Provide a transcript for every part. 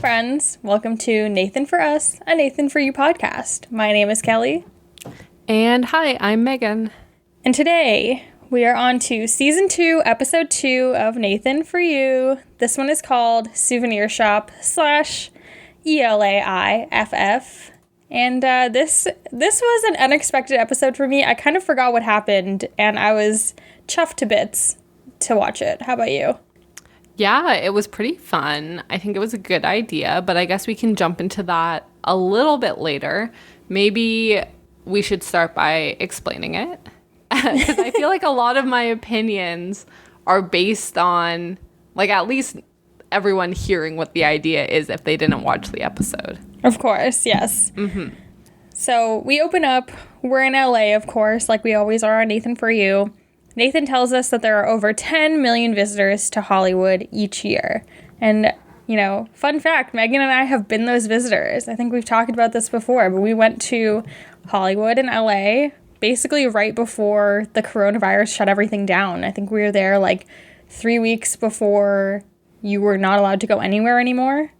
friends. Welcome to Nathan for Us, a Nathan for You podcast. My name is Kelly. And hi, I'm Meagan. And today we are on to season 2, episode 2 of Nathan for You. This one is called Souvenir Shop / ELAIFF. And this was an unexpected episode for me. I kind of forgot what happened, and I was chuffed to bits to watch it. How about you? Yeah, it was pretty fun. I think it was a good idea, but I guess we can jump into that a little bit later. Maybe we should start by explaining it. Because I feel like a lot of my opinions are based on, like, at least everyone hearing what the idea is if they didn't watch the episode. Of course, yes. Mm-hmm. So we open up. We're in LA, of course, like we always are on Nathan for You. Nathan tells us that there are over 10 million visitors to Hollywood each year. And, you know, fun fact, Meagan and I have been those visitors. I think we've talked about this before, but we went to Hollywood in LA basically right before the coronavirus shut everything down. I think we were there like 3 weeks before you were not allowed to go anywhere anymore.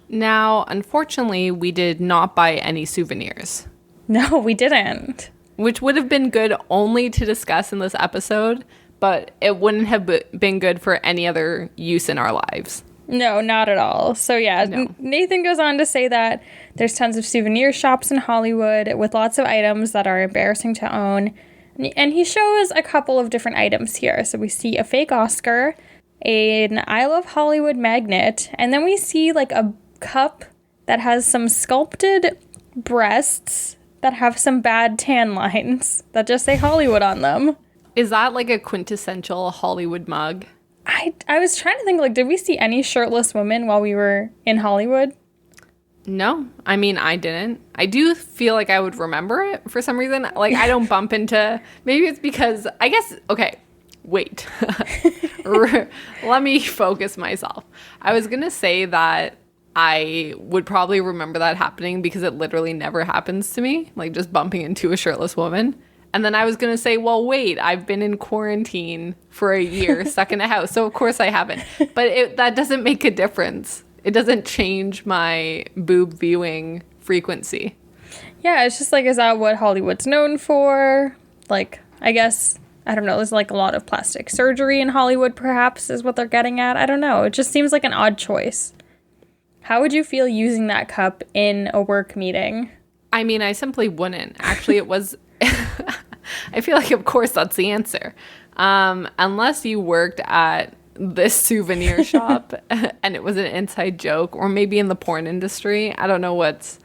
Now, unfortunately, we did not buy any souvenirs. No, we didn't. Which would have been good only to discuss in this episode, but it wouldn't have been good for any other use in our lives. No, not at all. So yeah, no. Nathan goes on to say that there's tons of souvenir shops in Hollywood with lots of items that are embarrassing to own. And he shows a couple of different items here. So we see a fake Oscar, an I Love Hollywood magnet, and then we see like a cup that has some sculpted breasts that have some bad tan lines that just say Hollywood on them. Is that like a quintessential Hollywood mug? I was trying to think, like, did we see any shirtless women while we were in Hollywood? No. I mean, I didn't. I do feel like I would remember it for some reason. Like, I don't bump into... Maybe it's because... I guess... Okay. Wait. Let me focus myself. I was going to say that I would probably remember that happening because it literally never happens to me, like just bumping into a shirtless woman. And then I was going to say, well, wait, I've been in quarantine for a year, stuck in a house, so of course I haven't. But that doesn't make a difference. It doesn't change my boob viewing frequency. Yeah, it's just like, is that what Hollywood's known for? Like, I guess, I don't know, there's like a lot of plastic surgery in Hollywood, perhaps, is what they're getting at. I don't know. It just seems like an odd choice. How would you feel using that cup in a work meeting? I mean, I simply wouldn't. Actually, it was... I feel like, of course, that's the answer. Unless you worked at this souvenir shop and it was an inside joke, or maybe in the porn industry. I don't know what's,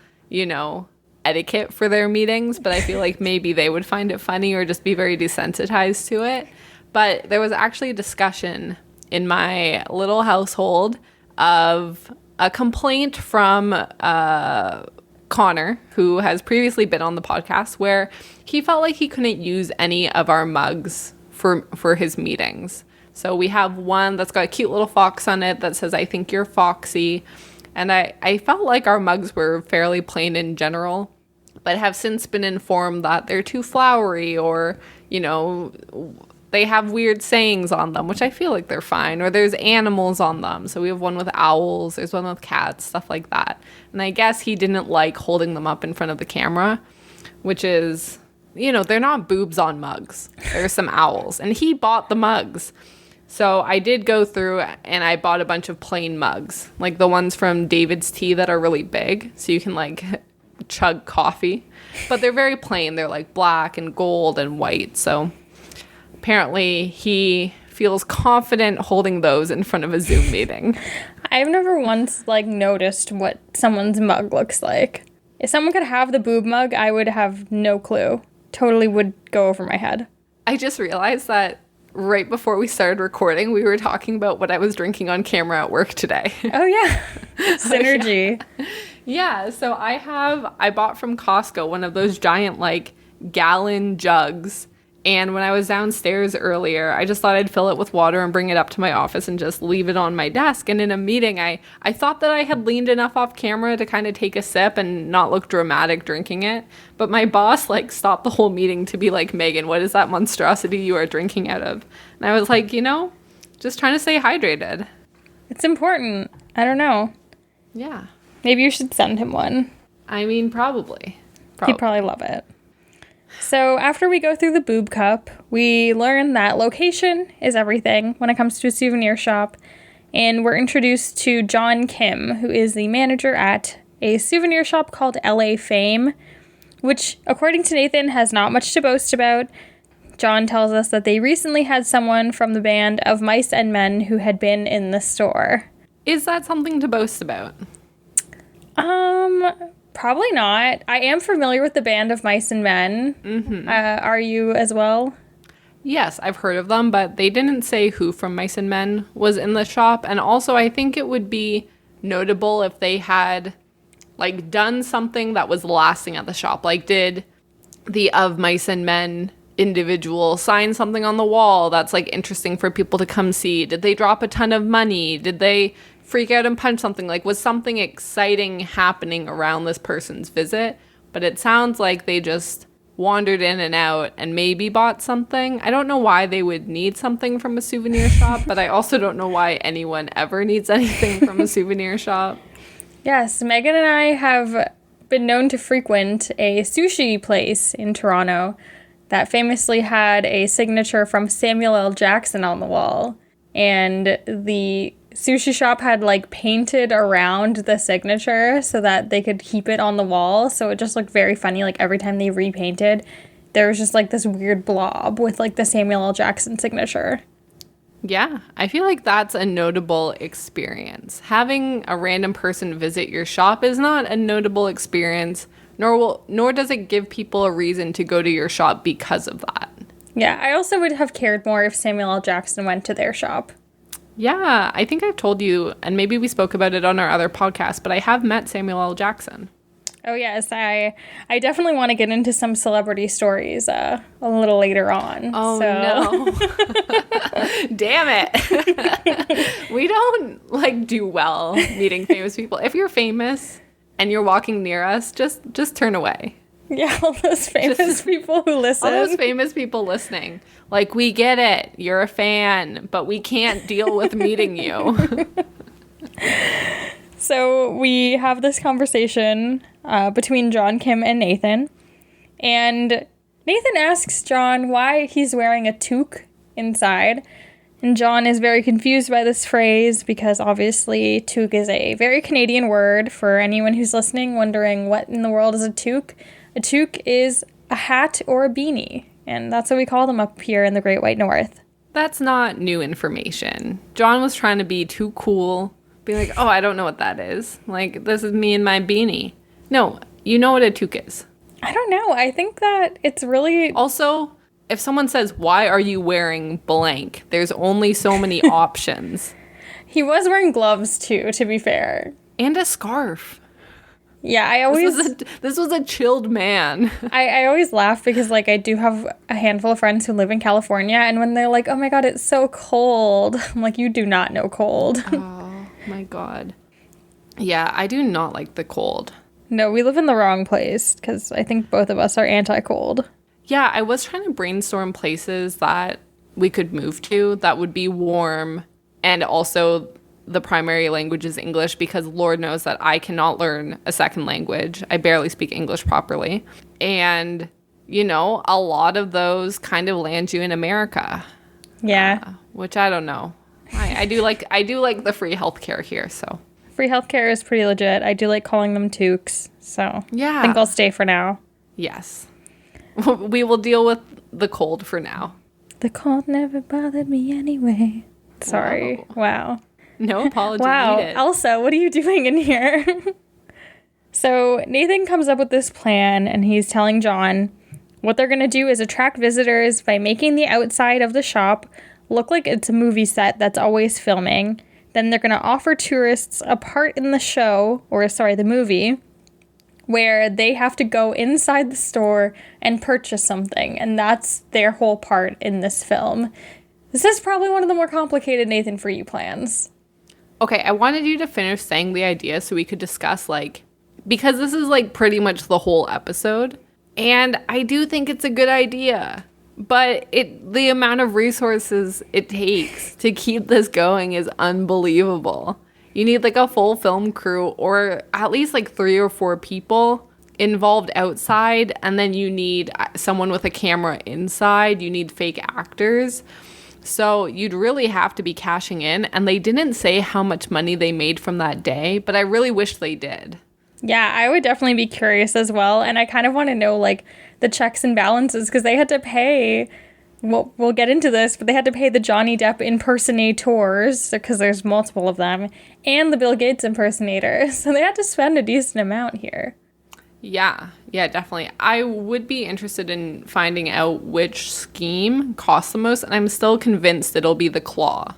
etiquette for their meetings, but I feel like maybe they would find it funny or just be very desensitized to it. But there was actually a discussion in my little household of a complaint from Connor, who has previously been on the podcast, where he felt like he couldn't use any of our mugs for his meetings. So we have one that's got a cute little fox on it that says, "I think you're foxy." And I felt like our mugs were fairly plain in general, but have since been informed that they're too flowery, or, they have weird sayings on them, which I feel like they're fine, or there's animals on them. So we have one with owls, there's one with cats, stuff like that. And I guess he didn't like holding them up in front of the camera, which is, they're not boobs on mugs. There's some owls. And he bought the mugs. So I did go through and I bought a bunch of plain mugs, like the ones from David's Tea that are really big, so you can like chug coffee. But they're very plain. They're like black and gold and white. So apparently he feels confident holding those in front of a Zoom meeting. I've never once noticed what someone's mug looks like. If someone could have the boob mug, I would have no clue. Totally would go over my head. I just realized that right before we started recording, we were talking about what I was drinking on camera at work today. Oh, yeah. Synergy. Yeah, so I bought from Costco one of those giant, gallon jugs. And when I was downstairs earlier, I just thought I'd fill it with water and bring it up to my office and just leave it on my desk. And in a meeting, I thought that I had leaned enough off camera to kind of take a sip and not look dramatic drinking it. But my boss, stopped the whole meeting to be like, "Meagan, what is that monstrosity you are drinking out of?" And I was like, just trying to stay hydrated. It's important. I don't know. Yeah. Maybe you should send him one. I mean, probably. He'd probably love it. So after we go through the boob cup, we learn that location is everything when it comes to a souvenir shop. And we're introduced to John Kim, who is the manager at a souvenir shop called LA Fame, which, according to Nathan, has not much to boast about. John tells us that they recently had someone from the band of Mice and Men who had been in the store. Is that something to boast about? Probably not. I am familiar with the band of Mice and Men. Mm-hmm. Are you as well? Yes, I've heard of them, but they didn't say who from Mice and Men was in the shop. And also, I think it would be notable if they had, like, done something that was lasting at the shop. Like, did the of Mice and Men individual sign something on the wall that's, like, interesting for people to come see? Did they drop a ton of money? Did they freak out and punch something? Like, was something exciting happening around this person's visit? But it sounds like they just wandered in and out and maybe bought something. I don't know why they would need something from a souvenir shop, but I also don't know why anyone ever needs anything from a souvenir shop. Yes, Meagan and I have been known to frequent a sushi place in Toronto that famously had a signature from Samuel L. Jackson on the wall. And the sushi shop had, like, painted around the signature so that they could keep it on the wall. So it just looked very funny. Like, every time they repainted, there was just, like, this weird blob with, like, the Samuel L. Jackson signature. Yeah, I feel like that's a notable experience. Having a random person visit your shop is not a notable experience, nor does it give people a reason to go to your shop because of that. Yeah, I also would have cared more if Samuel L. Jackson went to their shop. Yeah, I think I've told you, and maybe we spoke about it on our other podcast, but I have met Samuel L. Jackson. Oh, yes. I definitely want to get into some celebrity stories a little later on. Oh, no. Damn it. We don't, like, do well meeting famous people. If you're famous and you're walking near us, just turn away. Yeah, all those famous people who listen. All those famous people listening. Like, we get it. You're a fan, but we can't deal with meeting you. So we have this conversation between John Kim and Nathan. And Nathan asks John why he's wearing a toque inside. And John is very confused by this phrase because obviously toque is a very Canadian word. For anyone who's listening, wondering what in the world is a toque. A toque is a hat or a beanie, and that's what we call them up here in the Great White North. That's not new information. John was trying to be too cool, being like, oh, I don't know what that is. Like, this is me and my beanie. No, you know what a toque is. I don't know. I think that it's really... Also, if someone says, why are you wearing blank? There's only so many options. He was wearing gloves, too, to be fair. And a scarf. Yeah, I always... This was a chilled man. I always laugh because, like, I do have a handful of friends who live in California, and when they're like, oh my god, it's so cold, I'm like, you do not know cold. Oh my god. Yeah, I do not like the cold. No, we live in the wrong place, because I think both of us are anti-cold. Yeah, I was trying to brainstorm places that we could move to that would be warm, and also the primary language is English, because Lord knows that I cannot learn a second language. I barely speak English properly. And, you know, a lot of those kind of land you in America. Yeah. Which I don't know. I do like the free healthcare here, so. Free healthcare is pretty legit. I do like calling them toques, so yeah. I think I'll stay for now. Yes. We will deal with the cold for now. The cold never bothered me anyway. Sorry. Whoa. Wow. No apology wow, needed. Elsa, what are you doing in here? So Nathan comes up with this plan, and he's telling John what they're going to do is attract visitors by making the outside of the shop look like it's a movie set that's always filming. Then they're going to offer tourists a part in the show, the movie, where they have to go inside the store and purchase something, and that's their whole part in this film. This is probably one of the more complicated Nathan For You plans. Okay, I wanted you to finish saying the idea so we could discuss, like, because this is, like, pretty much the whole episode, and I do think it's a good idea, but the amount of resources it takes to keep this going is unbelievable. You need like a full film crew, or at least like 3 or 4 people involved outside, and then you need someone with a camera inside. You need fake actors. So you'd really have to be cashing in, and they didn't say how much money they made from that day, but I really wish they did. Yeah, I would definitely be curious as well, and I kind of want to know like the checks and balances, because they had to pay, we'll get into this, but they had to pay the Johnny Depp impersonators, because there's multiple of them, and the Bill Gates impersonator, so they had to spend a decent amount here. Yeah, definitely. I would be interested in finding out which scheme costs the most, and I'm still convinced it'll be the claw.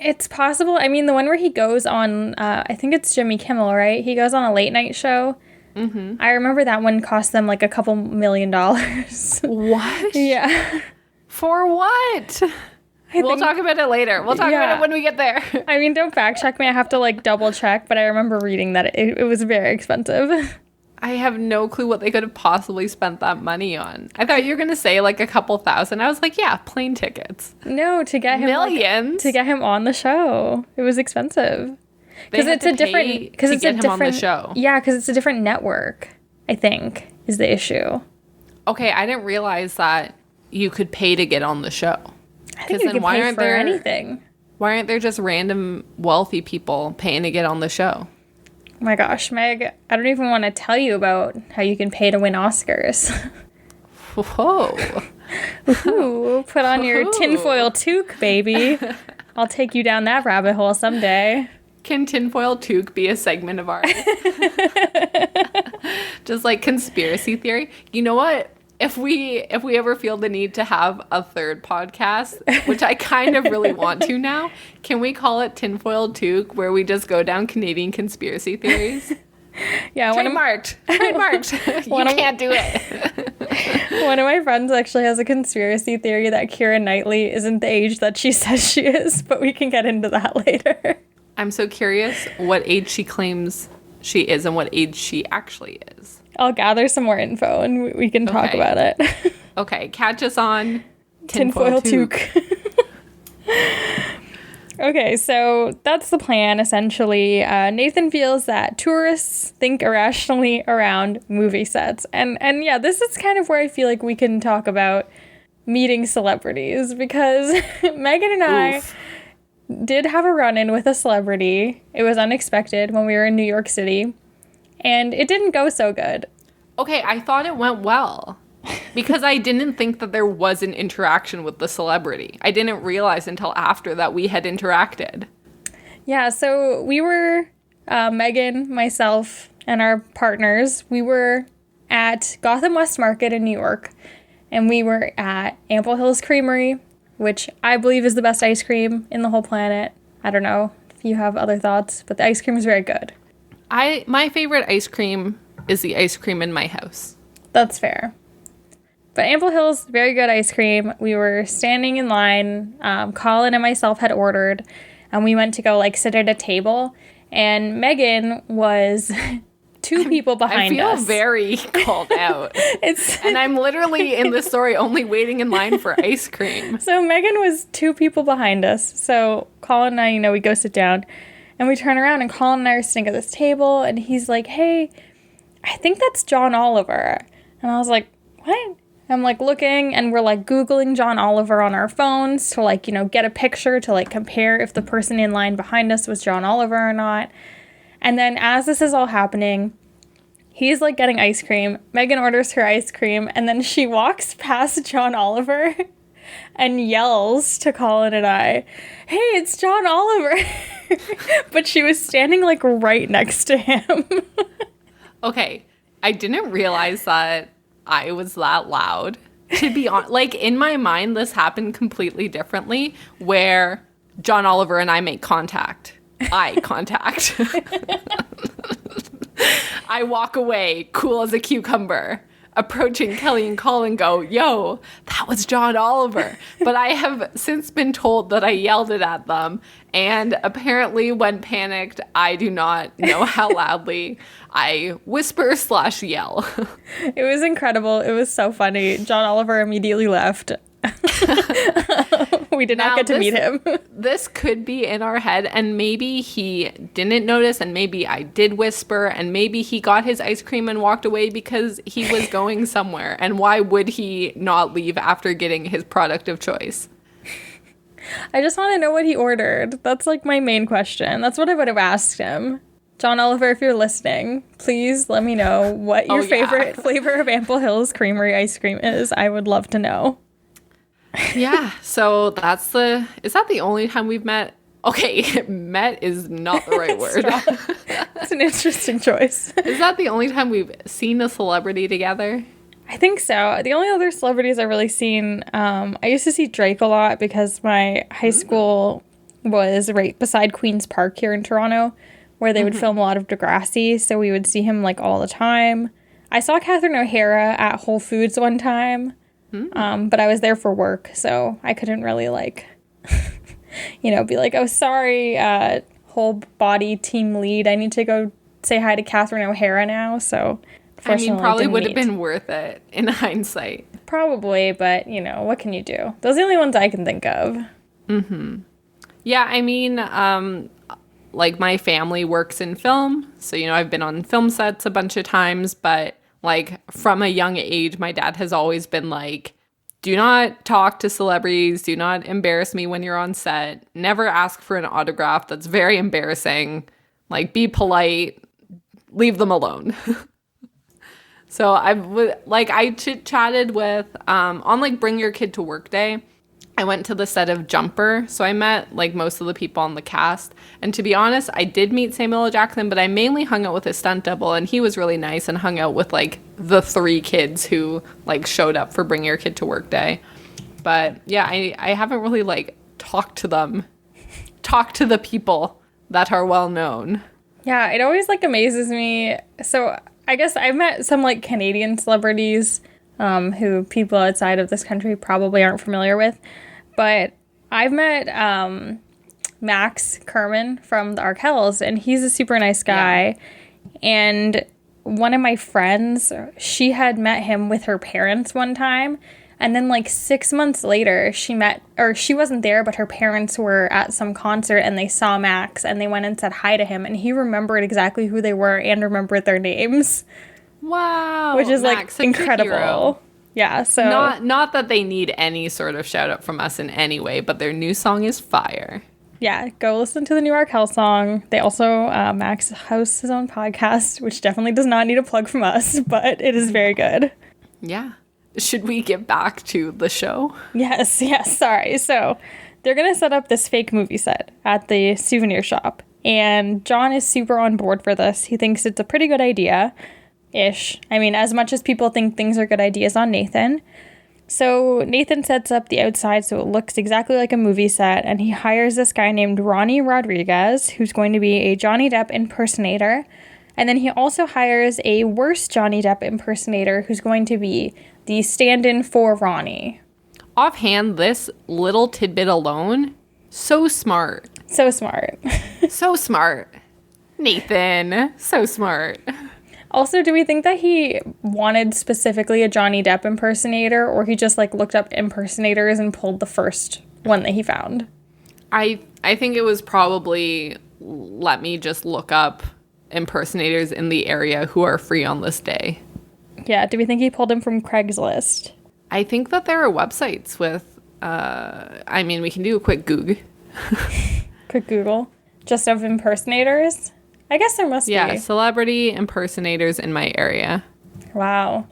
It's possible. I mean, the one where he goes on, I think it's Jimmy Kimmel, right? He goes on a late night show. Mm-hmm. I remember that one cost them like a couple $1 million. What? Yeah. For what? We'll talk about it later. We'll talk about it when we get there. I mean, don't fact check me. I have to like double check, but I remember reading that it was very expensive. I have no clue what they could have possibly spent that money on. I thought you were going to say like a couple thousand. I was like, yeah, plane tickets. No, to get him millions to get him on the show. It was expensive. Because it's a different on the show. Yeah, because it's a different network, I think, is the issue. Okay, I didn't realize that you could pay to get on the show. I think you could pay for anything. Why aren't there just random wealthy people paying to get on the show? Oh my gosh, Meg, I don't even want to tell you about how you can pay to win Oscars. Whoa. Ooh, put on your tinfoil toque, baby. I'll take you down that rabbit hole someday. Can tinfoil toque be a segment of ours? Just like conspiracy theory. You know what? If we ever feel the need to have a third podcast, which I kind of really want to now, can we call it Tinfoil Toque, where we just go down Canadian conspiracy theories? Yeah, trademarked. You can't do it. One of my friends actually has a conspiracy theory that Keira Knightley isn't the age that she says she is, but we can get into that later. I'm so curious what age she claims she is and what age she actually is. I'll gather some more info and we can talk about it. Okay, catch us on Tinfoil Toque. Okay, so that's the plan, essentially. Nathan feels that tourists think irrationally around movie sets. And yeah, this is kind of where I feel like we can talk about meeting celebrities, because Meagan and I did have a run-in with a celebrity. It was unexpected when we were in New York City, and it didn't go so good. Okay, I thought it went well, because I didn't think that there was an interaction with the celebrity. I didn't realize until after that we had interacted. Yeah, so we were, Meagan, myself, and our partners, we were at Gotham West Market in New York, and we were at Ample Hills Creamery, which I believe is the best ice cream in the whole planet. I don't know if you have other thoughts, but the ice cream is very good. My favorite ice cream is the ice cream in my house. That's fair. But Ample Hills, very good ice cream. We were standing in line. Colin and myself had ordered, and we went to go sit at a table. And Meagan was two people behind us. I feel very called out. And I'm literally in this story only waiting in line for ice cream. So Meagan was two people behind us. So Colin and I, we go sit down, and we turn around, and Colin and I are sitting at this table, and he's like, "Hey, I think that's John Oliver." And I was like, "What?" I'm looking, and we're Googling John Oliver on our phones to get a picture to compare if the person in line behind us was John Oliver or not. And then as this is all happening, he's getting ice cream. Meagan orders her ice cream, and then she walks past John Oliver and yells to Colin and I, "Hey, it's John Oliver." But she was standing right next to him. Okay, I didn't realize that I was that loud. To be honest, in my mind, this happened completely differently, where John Oliver and I make eye contact. I walk away, cool as a cucumber, approaching Kelly and Colin, go, "Yo, that was John Oliver." But I have since been told that I yelled it at them, and apparently when panicked, I do not know how loudly I whisper/yell. It was incredible. It was so funny. John Oliver immediately left. We did not get to meet him. This could be in our head, and maybe he didn't notice, and maybe I did whisper, and maybe he got his ice cream and walked away because he was going somewhere. And why would he not leave after getting his product of choice? I just want to know what he ordered. That's like my main question. That's what I would have asked him. John Oliver, if you're listening, please let me know what your favorite flavor of Ample Hills Creamery ice cream is. I would love to know. Yeah, so is that the only time we've met? Okay, met is not the right word. It's an interesting choice. Is that the only time we've seen a celebrity together? I think so. The only other celebrities I've really seen, I used to see Drake a lot because my high school was right beside Queen's Park here in Toronto, where they would film a lot of Degrassi, so we would see him, like, all the time. I saw Catherine O'Hara at Whole Foods one time, but I was there for work, so I couldn't really, like, be like, oh, sorry, whole body team lead, I need to go say hi to Catherine O'Hara now, so... I mean, probably would have been worth it in hindsight. Probably, but, what can you do? Those are the only ones I can think of. Yeah, I mean... like, my family works in film, so, I've been on film sets a bunch of times, but, like, from a young age, my dad has always been like, do not talk to celebrities, do not embarrass me when you're on set, never ask for an autograph, that's very embarrassing, like, be polite, leave them alone. So, I chit-chatted with, on, like, Bring Your Kid to Work Day, I went to the set of Jumper, so I met, like, most of the people on the cast. And to be honest, I did meet Samuel L. Jackson, but I mainly hung out with his stunt double, and he was really nice and hung out with, like, the 3 kids who, like, showed up for Bring Your Kid to Work Day. But, yeah, I haven't really, like, talked to them. Talked to the people that are well known. Yeah, it always, like, amazes me. So, I guess I've met some, like, Canadian celebrities who people outside of this country probably aren't familiar with. But I've met Max Kerman from the Arkells, and he's a super nice guy. Yeah. And one of my friends, she had met him with her parents one time. And then, like, 6 months later, she wasn't there, but her parents were at some concert, and they saw Max, and they went and said hi to him. And he remembered exactly who they were and remembered their names. Wow. Which is, Max, like, incredible. Yeah, so... Not that they need any sort of shout-out from us in any way, but their new song is fire. Yeah, go listen to the new Arkell song. They also, Max hosts his own podcast, which definitely does not need a plug from us, but it is very good. Yeah. Should we get back to the show? Yes, sorry. So, they're going to set up this fake movie set at the souvenir shop, and John is super on board for this. He thinks it's a pretty good idea. Ish. I mean, as much as people think things are good ideas on Nathan. So Nathan sets up the outside so it looks exactly like a movie set, and he hires this guy named Ronnie Rodriguez, who's going to be a Johnny Depp impersonator. And then he also hires a worse Johnny Depp impersonator who's going to be the stand-in for Ronnie. Offhand, this little tidbit alone, so smart. So smart. So smart. Nathan, so smart. Also, do we think that he wanted specifically a Johnny Depp impersonator, or he just, like, looked up impersonators and pulled the first one that he found? I think it was probably, let me just look up impersonators in the area who are free on this day. Yeah, do we think he pulled him from Craigslist? I think that there are websites with, we can do a quick Google. Quick Google? Just of impersonators? I guess there must be. Yeah, celebrity impersonators in my area. Wow.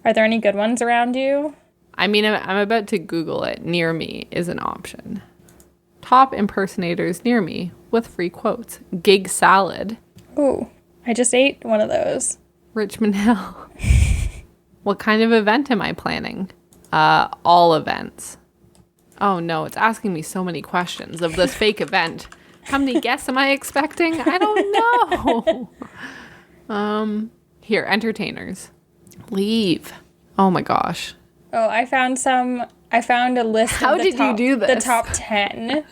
Are there any good ones around you? I mean, I'm about to Google it. Near me is an option. Top impersonators near me with free quotes. Gig salad. Ooh, I just ate one of those. Richmond Hill. What kind of event am I planning? All events. Oh no, it's asking me so many questions of this fake event. How many guests am I expecting? I don't know. Here, entertainers. Leave. Oh my gosh. Oh, I found a list How of did you do this? The top 10.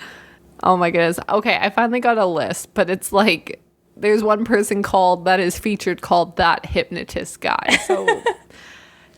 Oh my goodness. Okay, I finally got a list, but it's like there's one person that is featured called That Hypnotist Guy. So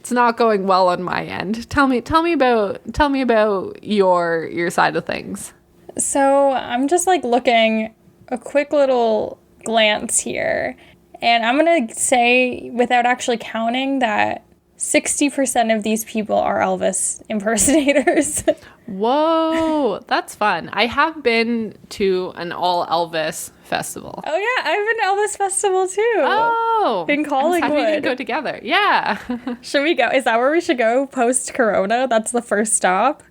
It's not going well on my end. Tell me about your side of things. So I'm just like looking a quick little glance here, and I'm gonna say, without actually counting, that 60% of these people are Elvis impersonators. Whoa, that's fun. I have been to an all Elvis festival. Oh yeah, I've been to Elvis Festival too. Oh, in Collingwood. We didn't go together. Yeah. Should we go? Is that where we should go post-corona? That's the first stop?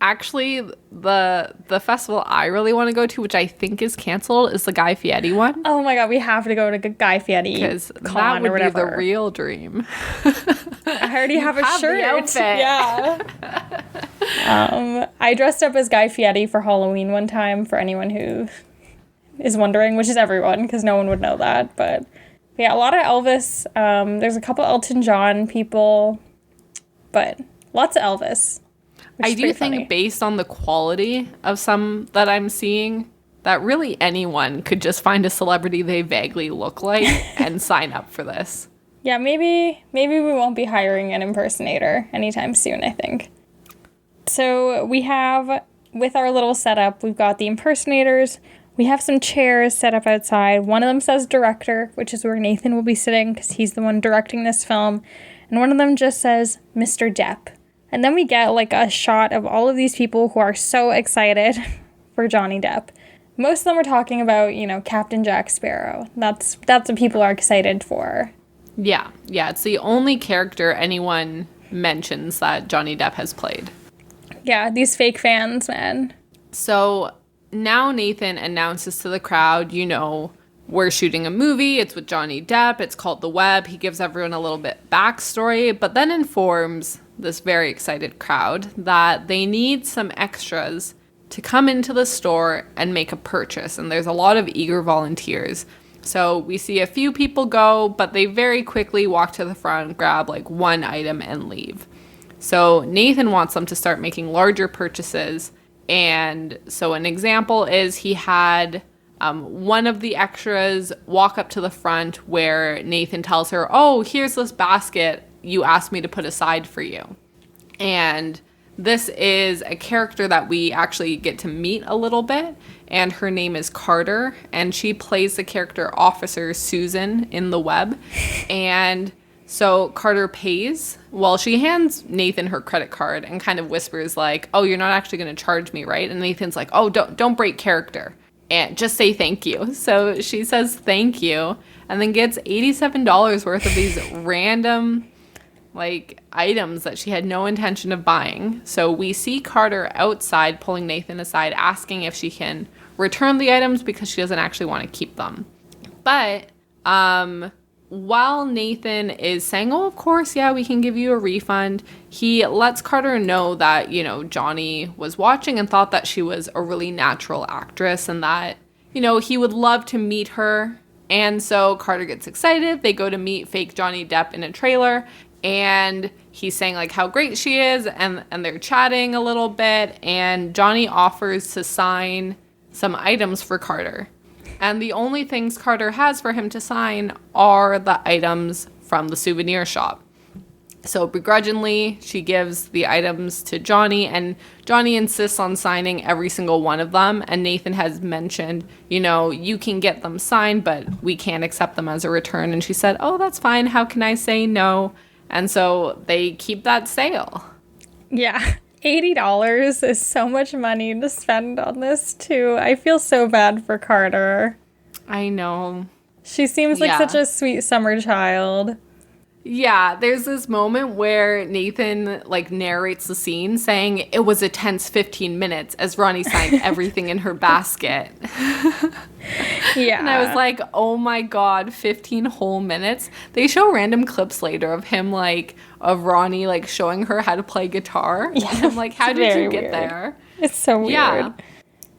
Actually, the festival I really want to go to, which I think is canceled, is the Guy Fieri one. Oh my god, we have to go to Guy Fieri because that would be the real dream. I already have a shirt. The outfit. Yeah. I dressed up as Guy Fieri for Halloween one time, for anyone who is wondering, which is everyone, because no one would know that. But yeah, a lot of Elvis. There's a couple Elton John people, but lots of Elvis. I do think based on the quality of some that I'm seeing, that really anyone could just find a celebrity they vaguely look like and sign up for this. Yeah, maybe we won't be hiring an impersonator anytime soon, I think. So we have, with our little setup, we've got the impersonators. We have some chairs set up outside. One of them says director, which is where Nathan will be sitting because he's the one directing this film. And one of them just says Mr. Depp. And then we get like a shot of all of these people who are so excited for Johnny Depp. Most of them are talking about, Captain Jack Sparrow. That's what people are excited for. Yeah, it's the only character anyone mentions that Johnny Depp has played. Yeah, these fake fans, man. So now Nathan announces to the crowd, we're shooting a movie. It's with Johnny Depp. It's called The Web. He gives everyone a little bit backstory, but then informs this very excited crowd that they need some extras to come into the store and make a purchase. And there's a lot of eager volunteers. So we see a few people go, but they very quickly walk to the front, grab like one item and leave. So Nathan wants them to start making larger purchases. And so an example is he had one of the extras walk up to the front where Nathan tells her, oh, here's this basket you asked me to put aside for you. And this is a character that we actually get to meet a little bit. And her name is Carter. And she plays the character Officer Susan in The Web. And so Carter pays. Well, she hands Nathan her credit card and kind of whispers like, oh, you're not actually going to charge me, right? And Nathan's like, oh, don't break character. And just say thank you. So she says thank you and then gets $87 worth of these random items that she had no intention of buying. So we see Carter outside pulling Nathan aside, asking if she can return the items because she doesn't actually want to keep them. But while Nathan is saying, oh, of course, yeah, we can give you a refund, he lets Carter know that, Johnny was watching and thought that she was a really natural actress and that, he would love to meet her. And so Carter gets excited. They go to meet fake Johnny Depp in a trailer. And he's saying how great she is, and they're chatting a little bit, and Johnny offers to sign some items for Carter. And the only things Carter has for him to sign are the items from the souvenir shop. So begrudgingly, she gives the items to Johnny, and Johnny insists on signing every single one of them. And Nathan has mentioned, you can get them signed, but we can't accept them as a return. And she said, oh, that's fine. How can I say no? And so they keep that sale. Yeah, $80 is so much money to spend on this, too. I feel so bad for Carter. I know. She seems like such a sweet summer child. Yeah, there's this moment where Nathan narrates the scene saying it was a tense 15 minutes as Ronnie signed everything in her basket. Yeah. And I was like, oh my God, 15 whole minutes. They show random clips later of him of Ronnie showing her how to play guitar. Yeah. And I'm like, how did you get there? It's so weird. Yeah.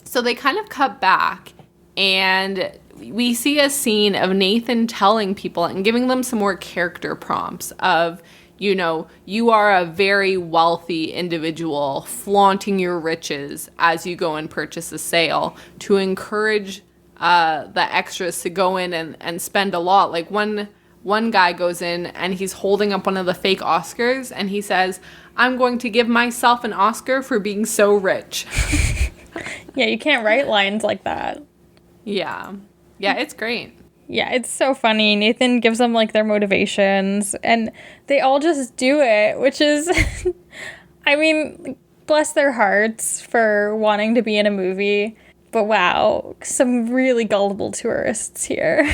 So they kind of cut back and we see a scene of Nathan telling people and giving them some more character prompts of, you are a very wealthy individual flaunting your riches as you go and purchase a sale to encourage the extras to go in and spend a lot. One one guy goes in and he's holding up one of the fake Oscars and he says, "I'm going to give myself an Oscar for being so rich." Yeah, you can't write lines like that. Yeah. Yeah, it's great. Yeah, it's so funny. Nathan gives them, like, their motivations, and they all just do it, which is, I mean, bless their hearts for wanting to be in a movie. But wow, some really gullible tourists here.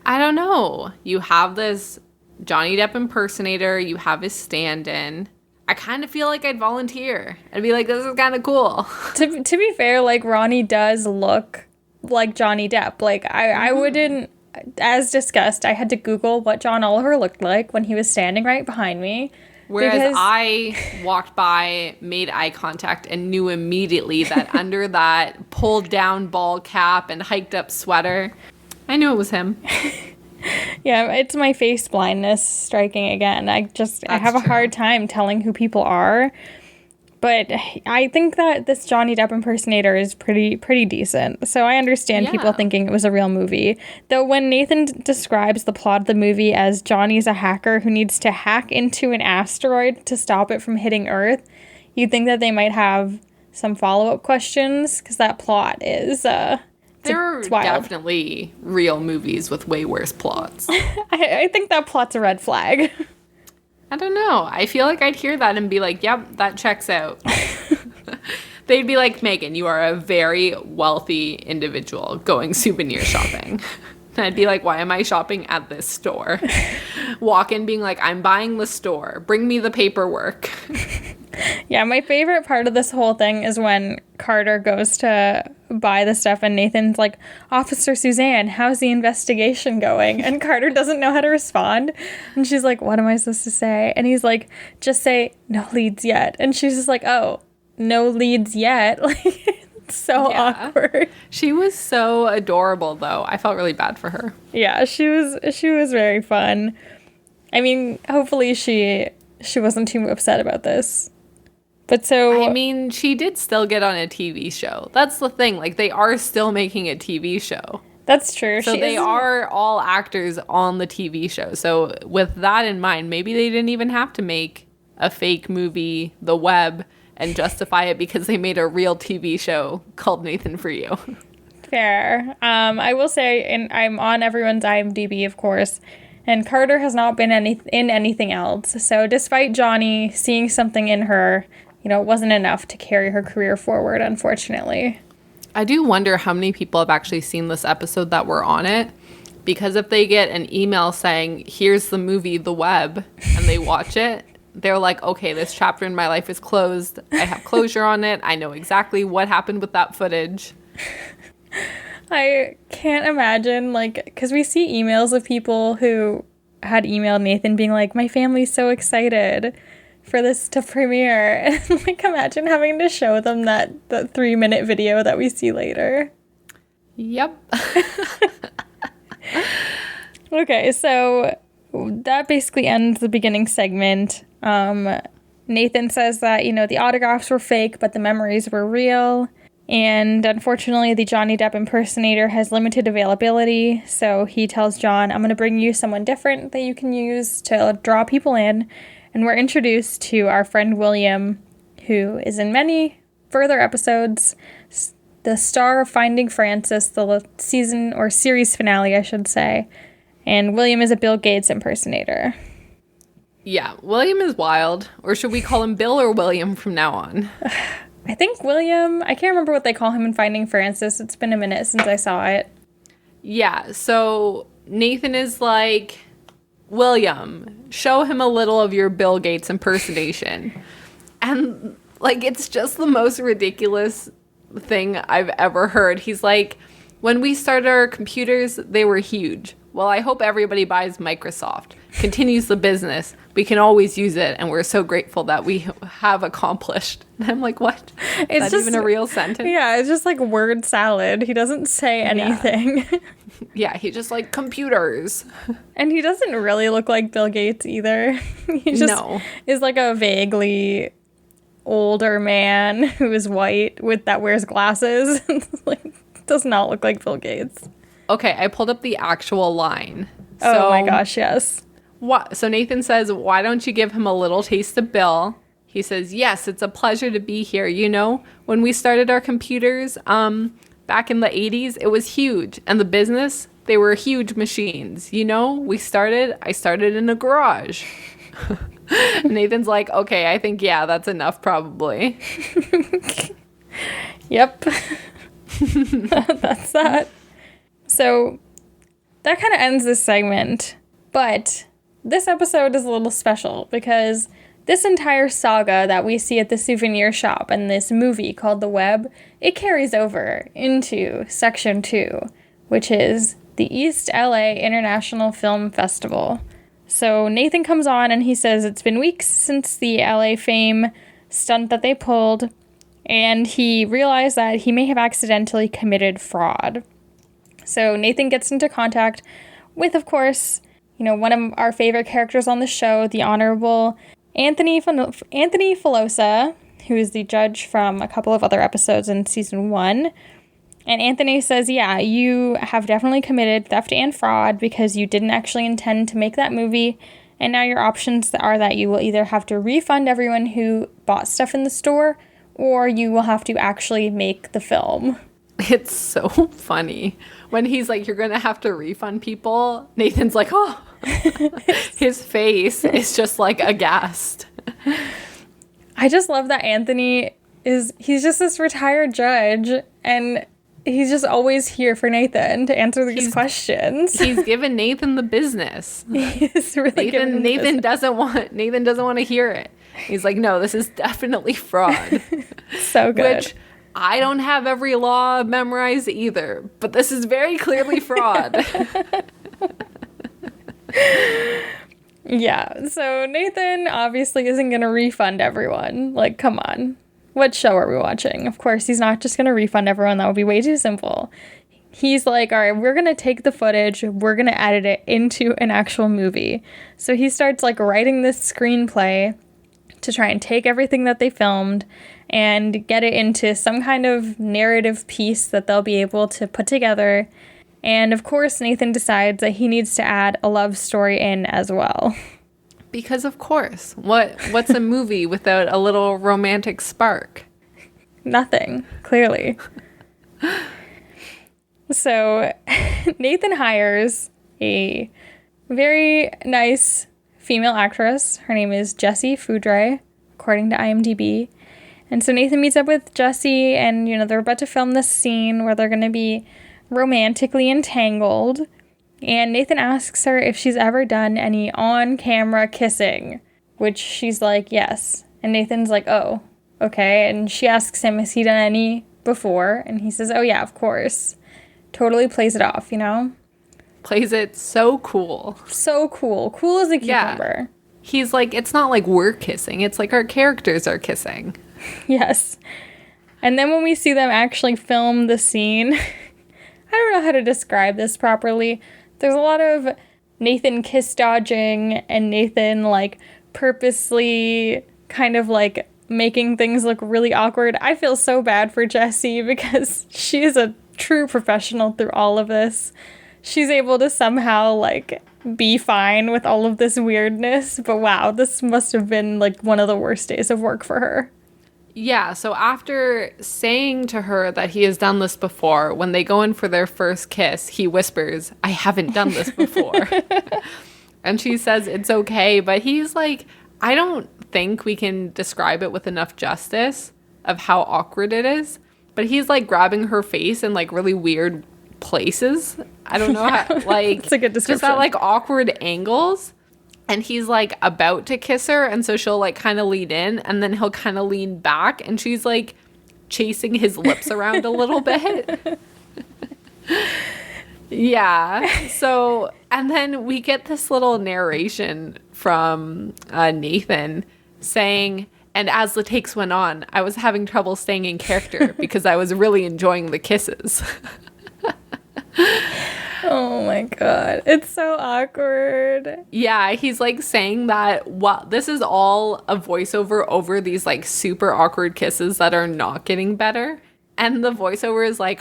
I don't know. You have this Johnny Depp impersonator, you have his stand-in. I kind of feel like I'd volunteer. I'd be like, this is kind of cool. To be fair, like, Ronnie does look like Johnny Depp. Like, I wouldn't, as discussed, I had to Google what John Oliver looked like when he was standing right behind me. Whereas I walked by, made eye contact, and knew immediately that under that pulled down ball cap and hiked up sweater, I knew it was him. Yeah, it's my face blindness striking again. I have a hard time telling who people are. But I think that this Johnny Depp impersonator is pretty decent. So I understand people thinking it was a real movie. Though when Nathan describes the plot of the movie as Johnny's a hacker who needs to hack into an asteroid to stop it from hitting Earth, you'd think that they might have some follow-up questions, because that plot is... There are definitely real movies with way worse plots. I think that plot's a red flag. I don't know. I feel like I'd hear that and be like, yep, that checks out. They'd be like, Meagan, you are a very wealthy individual going souvenir shopping. And I'd be like, why am I shopping at this store? Walk in being like, I'm buying the store. Bring me the paperwork. Yeah, my favorite part of this whole thing is when Carter goes to buy the stuff and Nathan's like, Officer Suzanne, how's the investigation going? And Carter doesn't know how to respond. And she's like, what am I supposed to say? And he's like, just say, no leads yet. And she's just like, oh, no leads yet. Like, it's so awkward. She was so adorable, though. I felt really bad for her. Yeah, she was very fun. I mean, hopefully she wasn't too upset about this. But so... I mean, she did still get on a TV show. That's the thing. Like, they are still making a TV show. That's true. So they are all actors on the TV show. So with that in mind, maybe they didn't even have to make a fake movie, The Web, and justify it because they made a real TV show called Nathan For You. Fair. I will say, and I'm on everyone's IMDb, of course, and Carter has not been in anything else. So despite Johnny seeing something in her... it wasn't enough to carry her career forward, unfortunately. I do wonder how many people have actually seen this episode that were on it. Because if they get an email saying, here's the movie, The Web, and they watch it, they're like, okay, this chapter in my life is closed. I have closure on it. I know exactly what happened with that footage. I can't imagine, because we see emails of people who had emailed Nathan being like, my family's so excited for this to premiere, and imagine having to show them that 3-minute video that we see later. Yep. Okay, so that basically ends the beginning segment. Nathan says that the autographs were fake, but the memories were real, and unfortunately the Johnny Depp impersonator has limited availability, so he tells John, I'm going to bring you someone different that you can use to draw people in. And we're introduced to our friend William, who is in many further episodes, the star of Finding Frances, the season or series finale, I should say. And William is a Bill Gates impersonator. Yeah, William is wild. Or should we call him Bill or William from now on? I think William. I can't remember what they call him in Finding Frances. It's been a minute since I saw it. Yeah, so Nathan is like... William, show him a little of your Bill Gates impersonation. And, it's just the most ridiculous thing I've ever heard. He's like, when we started our computers, they were huge. Well, I hope everybody buys Microsoft, continues the business. We can always use it, and we're so grateful that we have accomplished. And I'm like, what? Is that even a real sentence? Yeah, it's just like word salad. He doesn't say anything. Yeah, he just computers. And he doesn't really look like Bill Gates either. He just is like a vaguely older man who is white that wears glasses. Does not look like Bill Gates. Okay, I pulled up the actual line. Oh my gosh, yes. So Nathan says, why don't you give him a little taste of Bill? He says, yes, it's a pleasure to be here. You know, when we started our computers back in the 80s, it was huge. And the business, they were huge machines. You know, I started in a garage. Nathan's like, okay, I think, yeah, that's enough probably. Yep. That's that. So that kind of ends this segment. But this episode is a little special because this entire saga that we see at the souvenir shop and this movie called The Web, it carries over into Section 2, which is the East LA International Film Festival. So Nathan comes on and he says it's been weeks since the LA Fame stunt that they pulled, and he realized that he may have accidentally committed fraud. So Nathan gets into contact with, of course, you know, one of our favorite characters on the show, the Honorable Anthony Filosa, who is the judge from a couple of other episodes in season 1. And Anthony says, yeah, you have definitely committed theft and fraud because you didn't actually intend to make that movie. And now your options are that you will either have to refund everyone who bought stuff in the store, or you will have to actually make the film. It's so funny. When he's like, you're going to have to refund people, Nathan's like, oh. His face is just like aghast. I just love that Anthony he's just this retired judge, and he's just always here for Nathan to answer these questions. He's given Nathan the business. He's really Nathan doesn't want to hear it. He's like, no, this is definitely fraud. So good. Which I don't have every law memorized either, but this is very clearly fraud. Yeah, so Nathan obviously isn't going to refund everyone. Like, come on. What show are we watching? Of course, he's not just going to refund everyone. That would be way too simple. He's like, all right, we're going to take the footage. We're going to edit it into an actual movie. So he starts, like, writing this screenplay to try and take everything that they filmed and get it into some kind of narrative piece that they'll be able to put together. And of course, Nathan decides that he needs to add a love story in as well. Because of course, what's a movie without a little romantic spark? Nothing, clearly. So Nathan hires a very nice female actress. Her name is Jessie Foudray, according to IMDb. And so Nathan meets up with Jessie, and, you know, they're about to film this scene where they're going to be romantically entangled. And Nathan asks her if she's ever done any on-camera kissing, which she's like, yes. And Nathan's like, oh, okay. And she asks him, has he done any before? And he says, oh yeah, of course. Totally plays it off, you know? Plays it so cool. So cool. Cool as a cucumber. Yeah. He's like, it's not like we're kissing. It's like our characters are kissing. Yes. And then when we see them actually film the scene, I don't know how to describe this properly. There's a lot of Nathan kiss dodging and Nathan, like, purposely kind of, like, making things look really awkward. I feel so bad for Jessie because she is a true professional through all of this. She's able to somehow, like, be fine with all of this weirdness. But wow, this must have been, like, one of the worst days of work for her. Yeah, so after saying to her that he has done this before, when they go in for their first kiss, he whispers, I haven't done this before. And she says it's okay, but he's like, I don't think we can describe it with enough justice of how awkward it is. But he's like grabbing her face in like really weird places. I don't know how, like, it's a good description. Just at like awkward angles. And he's like about to kiss her, and so she'll like kind of lean in, and then he'll kind of lean back, and she's like chasing his lips around a little bit. Yeah. So, and then we get this little narration from Nathan saying, and as the takes went on, I was having trouble staying in character because I was really enjoying the kisses. Oh my god, it's so awkward. Yeah, he's like saying that this is all a voiceover over these like super awkward kisses that are not getting better. And the voiceover is like,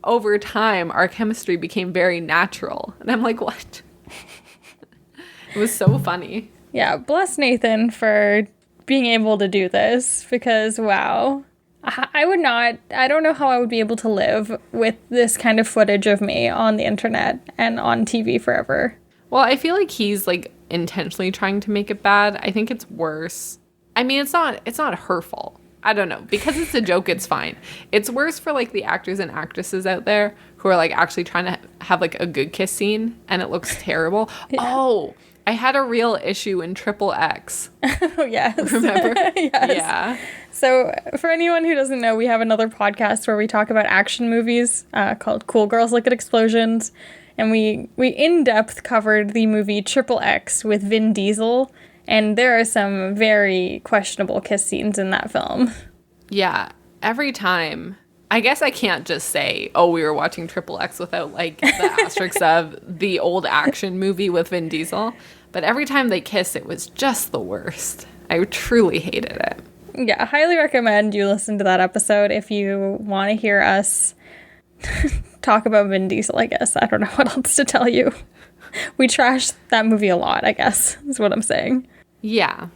over time, our chemistry became very natural. And I'm like, what? It was so funny. Yeah, bless Nathan for being able to do this because, wow. I don't know how I would be able to live with this kind of footage of me on the internet and on TV forever. Well, I feel like he's like intentionally trying to make it bad. I think it's worse. I mean, it's not her fault. I don't know. Because it's a joke, it's fine. It's worse for like the actors and actresses out there who are like actually trying to have like a good kiss scene and it looks terrible. Yeah. Oh, I had a real issue in XXX. Oh, yes. Remember? Yes. Yeah. So for anyone who doesn't know, we have another podcast where we talk about action movies called Cool Girls Look at Explosions. And we in-depth covered the movie XXX with Vin Diesel. And there are some very questionable kiss scenes in that film. Yeah. Every time. I guess I can't just say, oh, we were watching XXX without, like, the asterisks of the old action movie with Vin Diesel. But every time they kiss, it was just the worst. I truly hated it. Yeah, I highly recommend you listen to that episode if you want to hear us talk about Vin Diesel, I guess. I don't know what else to tell you. We trashed that movie a lot, I guess, is what I'm saying. Yeah.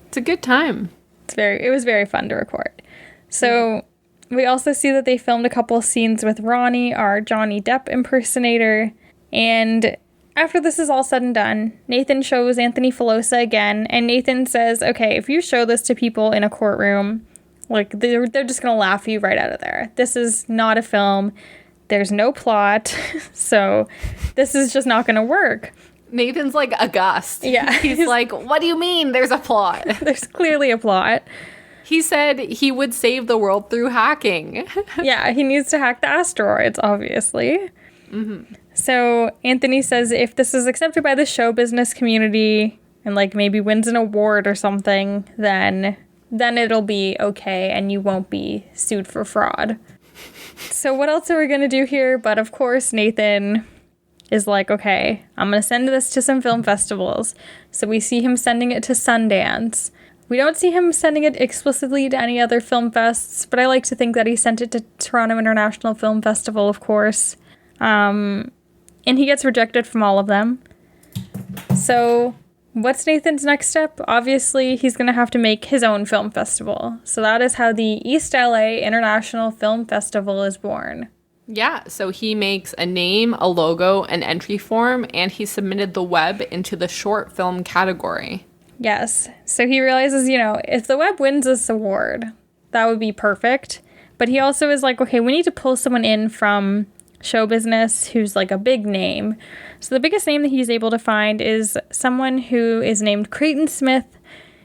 It's a good time. It was very fun to record. So we also see that they filmed a couple scenes with Ronnie, our Johnny Depp impersonator. And after this is all said and done, Nathan shows Anthony Filosa again. And Nathan says, okay, if you show this to people in a courtroom, like they're just going to laugh at you right out of there. This is not a film. There's no plot. So this is just not going to work. Nathan's like aghast. Yeah. He's like, what do you mean there's a plot? There's clearly a plot. He said he would save the world through hacking. Yeah, he needs to hack the asteroids, obviously. Mm-hmm. So Anthony says if this is accepted by the show business community and like maybe wins an award or something, then it'll be okay and you won't be sued for fraud. So what else are we going to do here? But of course, Nathan is like, okay, I'm going to send this to some film festivals. So we see him sending it to Sundance. We don't see him sending it explicitly to any other film fests, but I like to think that he sent it to Toronto International Film Festival, of course. And he gets rejected from all of them. So what's Nathan's next step? Obviously, he's going to have to make his own film festival. So that is how the East LA International Film Festival is born. Yeah, so he makes a name, a logo, an entry form, and he submitted the web into the short film category. Yes. So he realizes, if the web wins this award, that would be perfect. But he also is like, okay, we need to pull someone in from show business who's like a big name. So the biggest name that he's able to find is someone who is named Creighton Smith,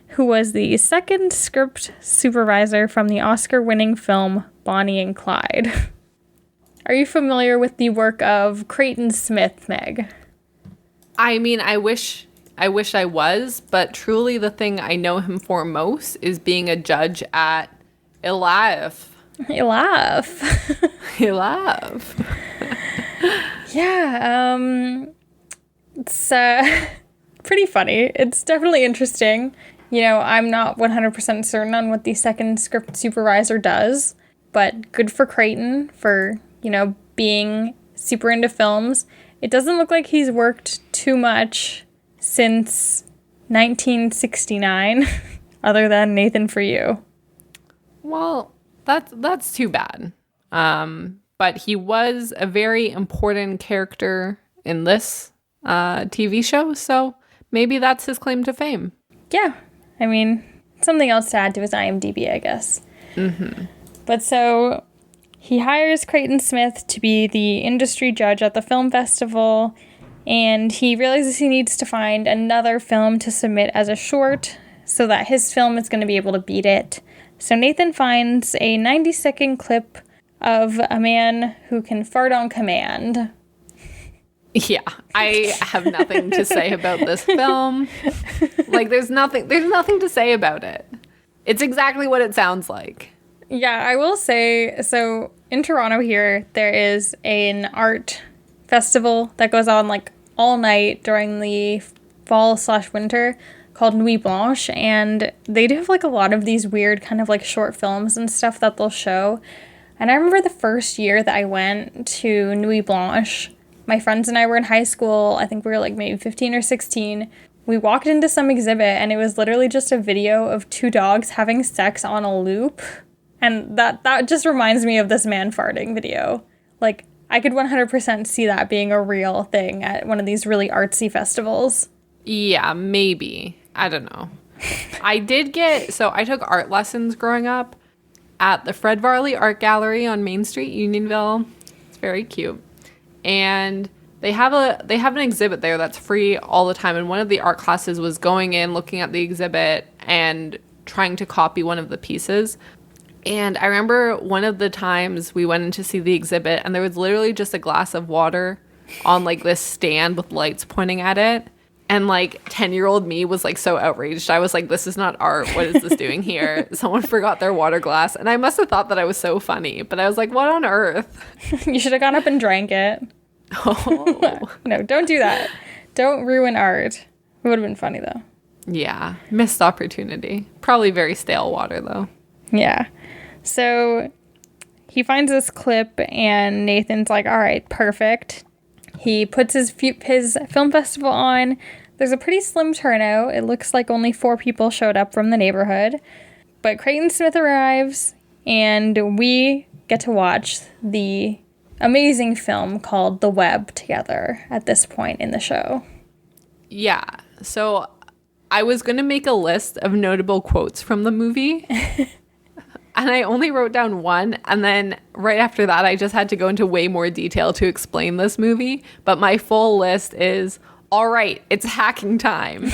who was the second script supervisor from the Oscar-winning film Bonnie and Clyde. Are you familiar with the work of Creighton Smith, Meg? I mean, I wish I was, but truly the thing I know him for most is being a judge at ELAIFF. ELAIFF. ELAIFF. Yeah, it's pretty funny. It's definitely interesting. I'm not 100% certain on what the second script supervisor does, but good for Creighton for, being super into films. It doesn't look like he's worked too much since 1969, other than Nathan For You. Well, that's too bad. But he was a very important character in this TV show, so maybe that's his claim to fame. Yeah, I mean, something else to add to his IMDb, I guess. Mm-hmm. But so he hires Creighton Smith to be the industry judge at the film festival, and he realizes he needs to find another film to submit as a short so that his film is going to be able to beat it. So Nathan finds a 90-second clip of a man who can fart on command. Yeah, I have nothing to say about this film. Like, there's nothing to say about it. It's exactly what it sounds like. Yeah, I will say, so in Toronto here, there is an art festival that goes on like all night during the fall/winter called Nuit Blanche, and they do have like a lot of these weird kind of like short films and stuff that they'll show. And I remember the first year that I went to Nuit Blanche, My friends and I were in high school. I think we were like maybe 15 or 16. We walked into some exhibit and it was literally just a video of two dogs having sex on a loop. And that just reminds me of this man farting video. Like, I could 100% see that being a real thing at one of these really artsy festivals. Yeah, maybe. I don't know. I took art lessons growing up at the Fred Varley Art Gallery on Main Street, Unionville. It's very cute. And they have an exhibit there that's free all the time. And one of the art classes was going in, looking at the exhibit, and trying to copy one of the pieces. And I remember one of the times we went in to see the exhibit, and there was literally just a glass of water on like this stand with lights pointing at it. And like 10-year-old me was like so outraged. I was like, this is not art. What is this doing here? Someone forgot their water glass. And I must have thought that I was so funny. But I was like, what on earth? You should have gone up and drank it. Oh. No, don't do that. Don't ruin art. It would have been funny, though. Yeah. Missed opportunity. Probably very stale water, though. Yeah. So he finds this clip, and Nathan's like, all right, perfect. He puts his film festival on. There's a pretty slim turnout. It looks like only 4 people showed up from the neighborhood. But Creighton Smith arrives, and we get to watch the amazing film called The Web together at this point in the show. Yeah. So I was going to make a list of notable quotes from the movie. And I only wrote down one, and then right after that, I just had to go into way more detail to explain this movie. But my full list is, all right, it's hacking time.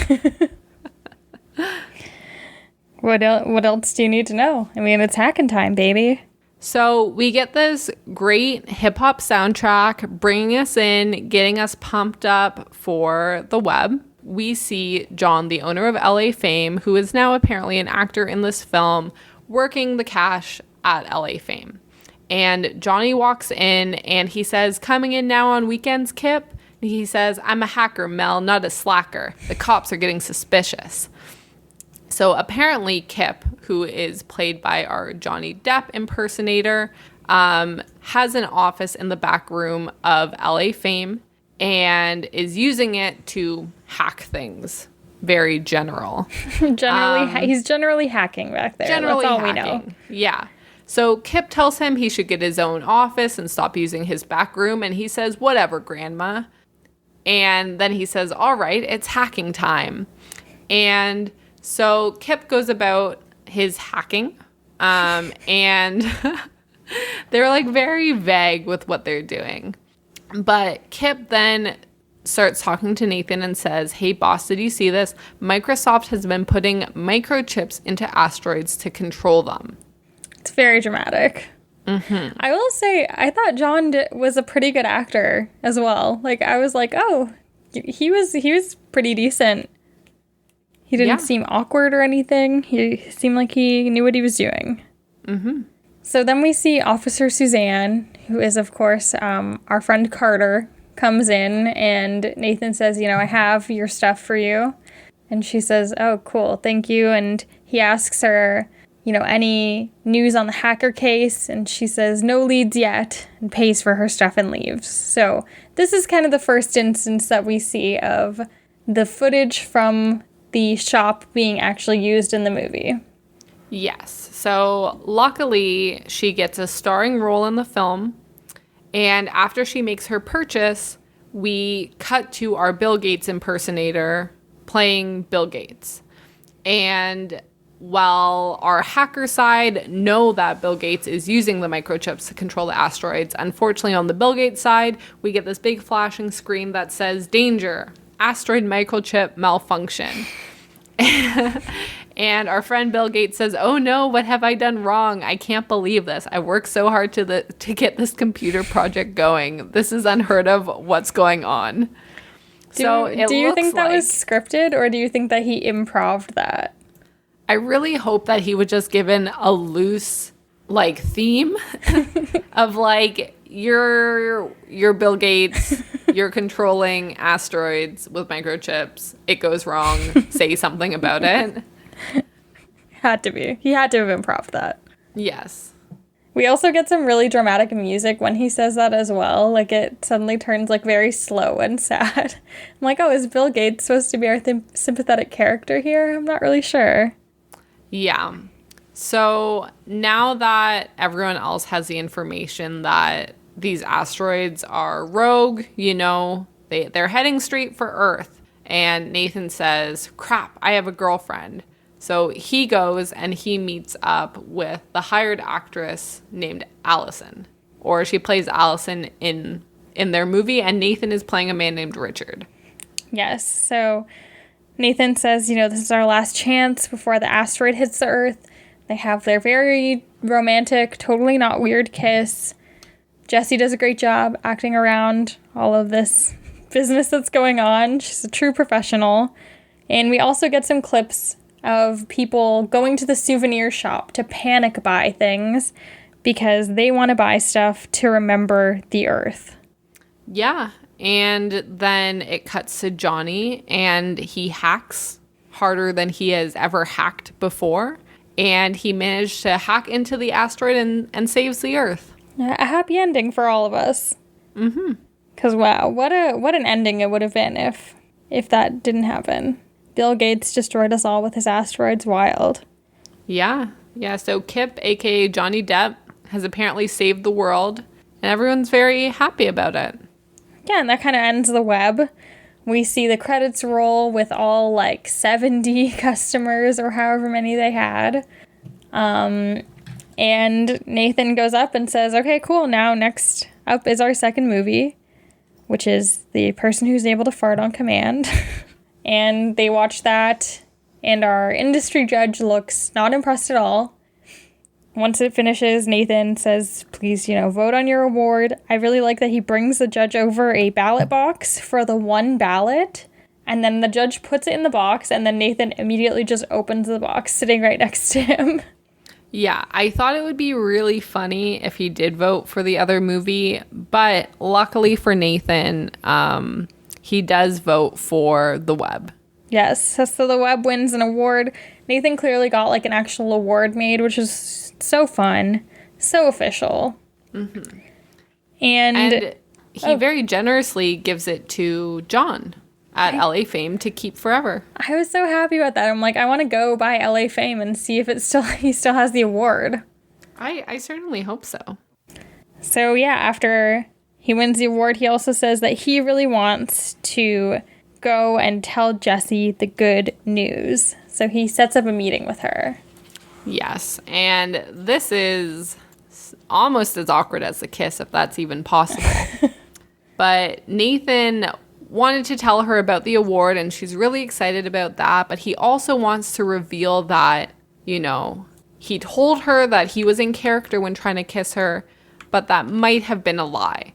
What else do you need to know? I mean, it's hacking time, baby. So we get this great hip-hop soundtrack bringing us in, getting us pumped up for the web. We see John, the owner of LA Fame, who is now apparently an actor in this film, working the cash at LA Fame. And Johnny walks in and he says, coming in now on weekends, Kip? And he says, I'm a hacker, Mel, not a slacker. The cops are getting suspicious. So apparently Kip, who is played by our Johnny Depp impersonator, has an office in the back room of LA Fame and is using it to hack things. Very general. He's generally hacking back there. That's all we know. Yeah. So Kip tells him he should get his own office and stop using his back room. And he says, whatever, Grandma. And then he says, all right, it's hacking time. And so Kip goes about his hacking. And they're like very vague with what they're doing. But Kip then starts talking to Nathan and says, hey, boss, did you see this? Microsoft has been putting microchips into asteroids to control them. It's very dramatic. Mm-hmm. I will say, I thought John was a pretty good actor as well. Like, I was like, oh, he was pretty decent. He didn't seem awkward or anything. He seemed like he knew what he was doing. Mm-hmm. So then we see Officer Suzanne, who is, of course, our friend Carter, comes in, and Nathan says, I have your stuff for you. And she says, oh, cool, thank you. And he asks her, any news on the hacker case? And she says, no leads yet, and pays for her stuff and leaves. So this is kind of the first instance that we see of the footage from the shop being actually used in the movie. Yes. So luckily, she gets a starring role in the film. And after she makes her purchase, we cut to our Bill Gates impersonator playing Bill Gates. And while our hacker side know that Bill Gates is using the microchips to control the asteroids, unfortunately on the Bill Gates side, we get this big flashing screen that says, danger, asteroid microchip malfunction. And our friend Bill Gates says, oh no, what have I done wrong? I can't believe this. I worked so hard to get this computer project going. This is unheard of. What's going on? Do you think that was scripted, or do you think that he improv'd that? I really hope that he would just given a loose theme of you're Bill Gates, you're controlling asteroids with microchips. It goes wrong. Say something about it. Had to be. He had to have improv'd that. Yes. We also get some really dramatic music when he says that as well. Like, it suddenly turns, like, very slow and sad. I'm like, oh, is Bill Gates supposed to be our sympathetic character here? I'm not really sure. Yeah. So now that everyone else has the information that these asteroids are rogue, you know, they're heading straight for Earth. And Nathan says, crap, I have a girlfriend. So he goes and he meets up with the hired actress named Allison. Or she plays Allison in their movie, and Nathan is playing a man named Richard. Yes, so Nathan says, you know, this is our last chance before the asteroid hits the Earth. They have their very romantic, totally not weird kiss. Jessie does a great job acting around all of this business that's going on. She's a true professional. And we also get some clips of people going to the souvenir shop to panic buy things because they want to buy stuff to remember the Earth. Yeah, and then it cuts to Johnny, and he hacks harder than he has ever hacked before, and he managed to hack into the asteroid and saves the Earth. A happy ending for all of us. Mm-hmm. Because, wow, what an ending it would have been if that didn't happen. Bill Gates destroyed us all with his asteroids. Wild. Yeah. So Kip, aka Johnny Depp, has apparently saved the world, and everyone's very happy about it. Yeah, and that kind of ends the web. We see the credits roll with all, like, 70 customers or however many they had. And Nathan goes up and says, okay, cool, now next up is our second movie, which is The Person Who's Able to Fart on Command. And they watch that, and our industry judge looks not impressed at all. Once it finishes, Nathan says, please, you know, vote on your award. I really like that he brings the judge over a ballot box for the one ballot, and then the judge puts it in the box, and then Nathan immediately just opens the box, sitting right next to him. Yeah, I thought it would be really funny if he did vote for the other movie, but luckily for Nathan, he does vote for The Web. Yes, so The Web wins an award. Nathan clearly got, like, an actual award made, which is so fun, so official. Mm-hmm. And he very generously gives it to John at LA Fame to keep forever. I was so happy about that. I'm like, I want to go by LA Fame and see if he still has the award. I certainly hope so. So yeah, after he wins the award, he also says that he really wants to go and tell Jessie the good news. So he sets up a meeting with her. Yes, and this is almost as awkward as the kiss, if that's even possible. But Nathan wanted to tell her about the award, and she's really excited about that, but he also wants to reveal that, you know, he told her that he was in character when trying to kiss her, but that might have been a lie.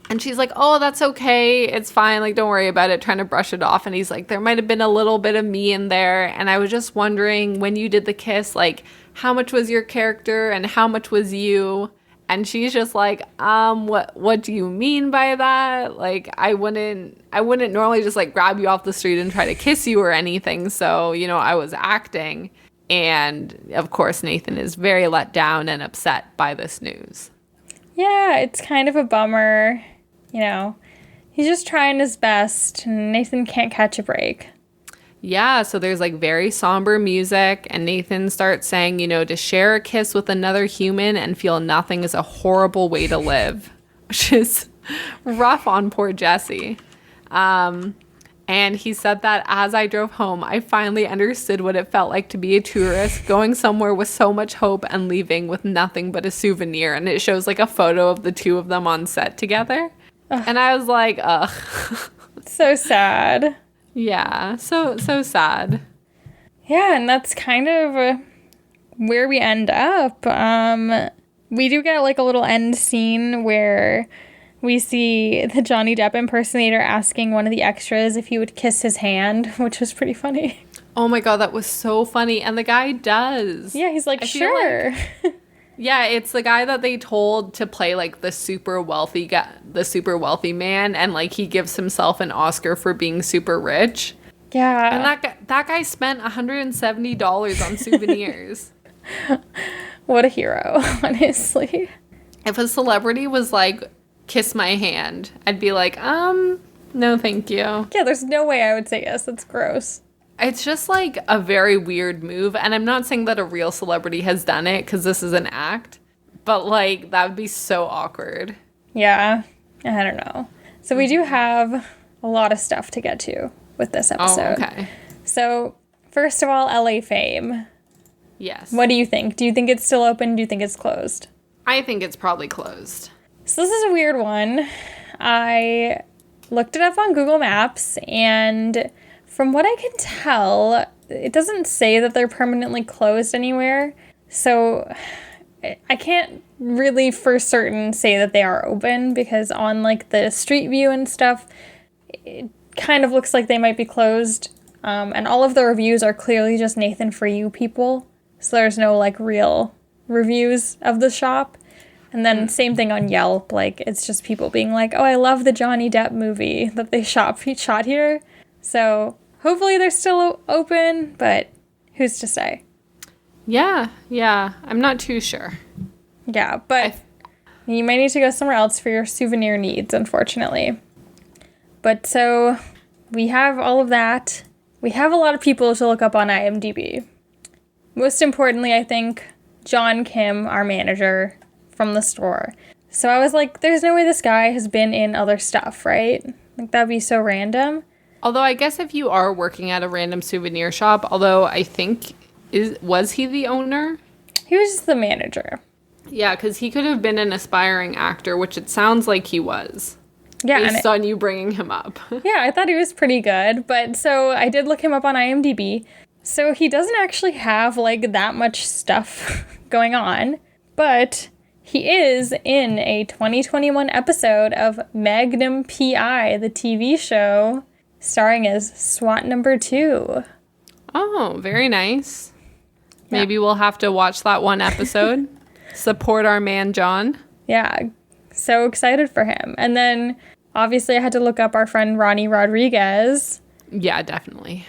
And she's like, oh, that's okay. It's fine. Like, don't worry about it. Trying to brush it off. And he's like, there might have been a little bit of me in there. And I was just wondering, when you did the kiss, like, how much was your character and how much was you? And she's just like, what do you mean by that? Like, I wouldn't normally just, like, grab you off the street and try to kiss you or anything. So, you know, I was acting. And, of course, Nathan is very let down and upset by this news. Yeah, it's kind of a bummer. You know, he's just trying his best, and Nathan can't catch a break. Yeah, so there's, like, very somber music, and Nathan starts saying, you know, to share a kiss with another human and feel nothing is a horrible way to live, which is rough on poor Jessie. And he said that as I drove home, I finally understood what it felt like to be a tourist, going somewhere with so much hope and leaving with nothing but a souvenir. And it shows, like, a photo of the two of them on set together. Ugh. And I was like, ugh. So sad. Yeah, so sad. Yeah, and that's kind of where we end up. We do get, like, a little end scene where we see the Johnny Depp impersonator asking one of the extras if he would kiss his hand, which was pretty funny. Oh my god, that was so funny. And the guy does. Yeah, he's like, sure. Yeah, it's the guy that they told to play, like, the super wealthy man, and, like, he gives himself an Oscar for being super rich. Yeah. And that guy spent $170 on souvenirs. What a hero, honestly. If a celebrity was like, kiss my hand, I'd be like, no, thank you. Yeah, there's no way I would say yes. That's gross. It's just like a very weird move. And I'm not saying that a real celebrity has done it because this is an act, but like that would be so awkward. Yeah, I don't know. So we do have a lot of stuff to get to with this episode. Oh, okay. So first of all, LA Fame. Yes. What do you think? Do you think it's still open? Do you think it's closed? I think it's probably closed. So this is a weird one. I looked it up on Google Maps, and from what I can tell, it doesn't say that they're permanently closed anywhere. So I can't really for certain say that they are open, because on like the street view and stuff, it kind of looks like they might be closed. And all of the reviews are clearly just Nathan For You people. So there's no like real reviews of the shop. And then same thing on Yelp. Like it's just people being like, oh, I love the Johnny Depp movie that they shot here. So hopefully they're still open, but who's to say? Yeah. I'm not too sure. Yeah, but you might need to go somewhere else for your souvenir needs, unfortunately. But so we have all of that. We have a lot of people to look up on IMDb. Most importantly, I think, John Kim, our manager from the store. So I was like, there's no way this guy has been in other stuff, right? Like, that'd be so random. Although I guess if you are working at a random souvenir shop, although I think, was he the owner? He was just the manager. Yeah, because he could have been an aspiring actor, which it sounds like he was. Yeah, based on you bringing him up. Yeah, I thought he was pretty good. But so I did look him up on IMDb. So he doesn't actually have like that much stuff going on. But he is in a 2021 episode of Magnum P.I., the TV show, starring as SWAT number 2. Oh, very nice. Maybe we'll have to watch that one episode. Support our man, John. Yeah, so excited for him. And then, obviously, I had to look up our friend Ronnie Rodriguez. Yeah, definitely.